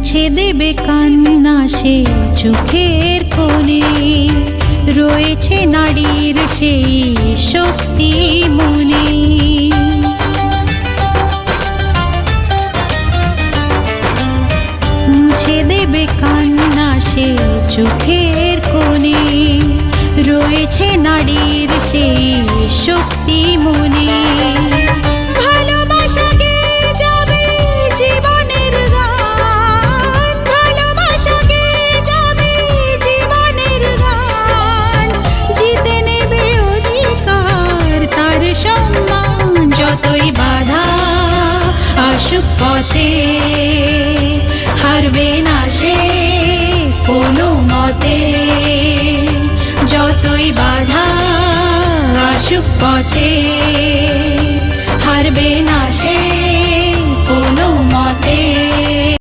মুছে দেবে কান্না সে চোখের কোণে, রয়েছে নারীর সেই শক্তি মনে। মুছে দেবে কান্না সে চোখের কোণে, রয়েছে নারীর সেই শক্তি মনে। যতই বাধা আসুক পথে, হারবে না সে কোনো মতে। যতই বাধা আসুক পথে, হারবে না সে